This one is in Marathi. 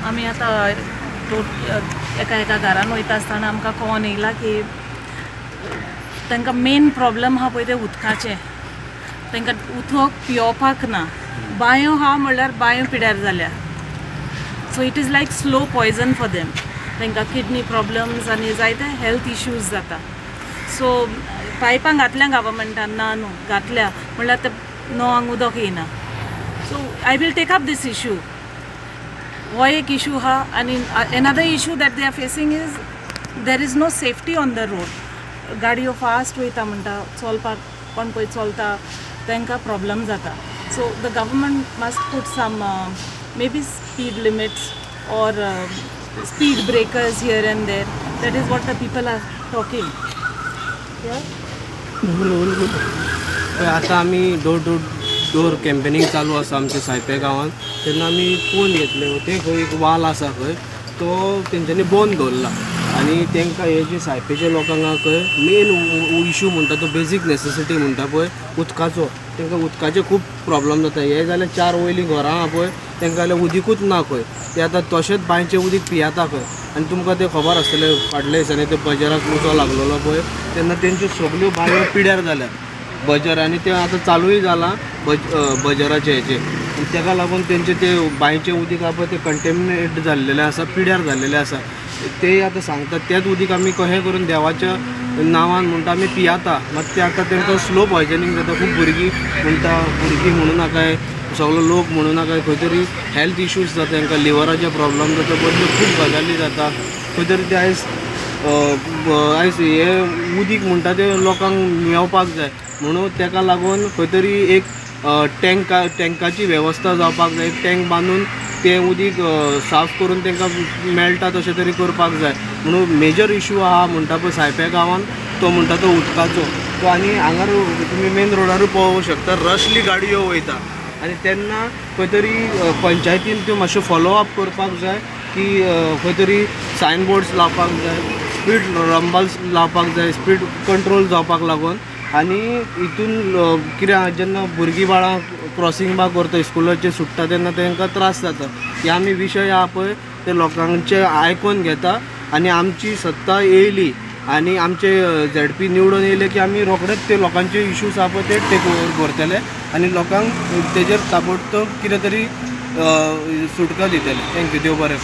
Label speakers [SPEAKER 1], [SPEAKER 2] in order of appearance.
[SPEAKER 1] आमी आतां एका घरान वयता आसतना आमकां कळोन येयला की तांकां मेन प्रॉब्लम आहा पळय ते उदकाचे. तांकां उदक पिवपाक ना. बांयो आहा म्हणल्यार बांयो पिड्यार जाल्या. So it is like slow poison for them. तांकां किडनी प्रॉब्लम्स आनी जायते हेल्थ इश्यूज जाता. सो पायपां घातल्या गव्हर्मेंटान ना न्हू घातल्या म्हणल्यार ते नळांक उदक येयना. So I will take up these issue. हो एक इश्यू आहा आनी another issue that they are facing is there is no safety on the road. गाडयो फास्ट वयता म्हणटा चलपाक कोण पळय चलता तांकां प्रॉब्लम जाता. So the government must put some maybe speed limits or speed breakers here and there. That is what the people are talking.
[SPEAKER 2] आता आम्ही डोर टू डोर कॅम्पेनींग चालू आसा आमच्या सायप्या गांवांत. तेन्ना आमी पळोवन घेतले ते खंय एक वाल आसा खंय तो तेंच्यांनी बंद दवरला आनी तांकां हे जे सायपेच्या लोकांक खंय मेन इश्यू म्हणटा तो बेजीक नेसेसिटी म्हणटा पळय उदकाचो. तांकां उदकाचे खूब प्रॉब्लम जाता. हे जाल्यार 4 वयलीं घरां आहा पळय तांकां जाल्यार उदीकूच ना खंय. ते आतां तशेंच बांयचें उदीक पियेता खंय. आनी तुमकां तें खबर आसतलें फाटल्या दिसांनी ते बजाराक उजो लागलेलो पळय तेन्ना तेंच्यो सगल्यो बांयो पिड्यार जाल्यात बजार आनी ते आतां चालूय जालां बजाराचे हेचे. ताका लागून तेंचे ते बांयचें उदीक आहा पळय ते कंटेमिनेट जाल्लेलें आसा पिड्यार जाल्लेलें आसा. ते आतां सांगतात तेंच उदीक आमी कशें करून देवाच्या नांवान म्हणटा आमी पियेता. मात ते आतां तांकां स्लो पॉयजनींग जाता. खूब भुरगीं म्हणटा भुरगीं म्हणू नाकाय सगळो लोक म्हणू नाकाय खंय तरी हेल्थ इश्यूज जाता तांकां लिव्हराचे प्रॉब्लम जाता. बदल्यो खूब गजाली जाता. खंय तरी ते आयज हे उदीक म्हणटा ते लोकांक मेळपाक जाय म्हणून ताका लागून खंय तरी एक टँकाची वेवस्था जावपाक जाय. एक टँक बांदून तें उदीक साफ करून तांकां मेळटा तशें तरी करपाक जाय. म्हणून मेजर इश्यू आहा म्हणटा पळय सायप्या गांवांत तो म्हणटा तो उदकाचो तो. आनी हांगा तुमी मेन रोडारूय पळोवंक शकता रशली गाडयो वयता आनी तेन्ना खंय तरी पंचायतीन त्यो मातशें फॉलो अप करपाक जाय की खंय तरी सायन बोर्ड्स लावपाक जाय. स्पीड रंबाल्स लावपाक जाय स्पीड कंट्रोल जावपाक लागून. आनी हितून कित्याक जेन्ना भुरगीं बाळां क्रॉसींग बा करता स्कुलाचे सुट्टा तेन्ना तांकां त्रास जाता. हे आमी विशय आहा पळय ते लोकांचे आयकून घेता आनी आमची सत्ता येयली आनी आमचे ZP निवडून येयले की आमी रोखडेच ते लोकांचे इश्यूज आहा पळय ते टेक ओवर करतले आनी लोकांक तेजेर ताबडतोब कितें तरी सुटका दितले. थँक्यू. देव बरें.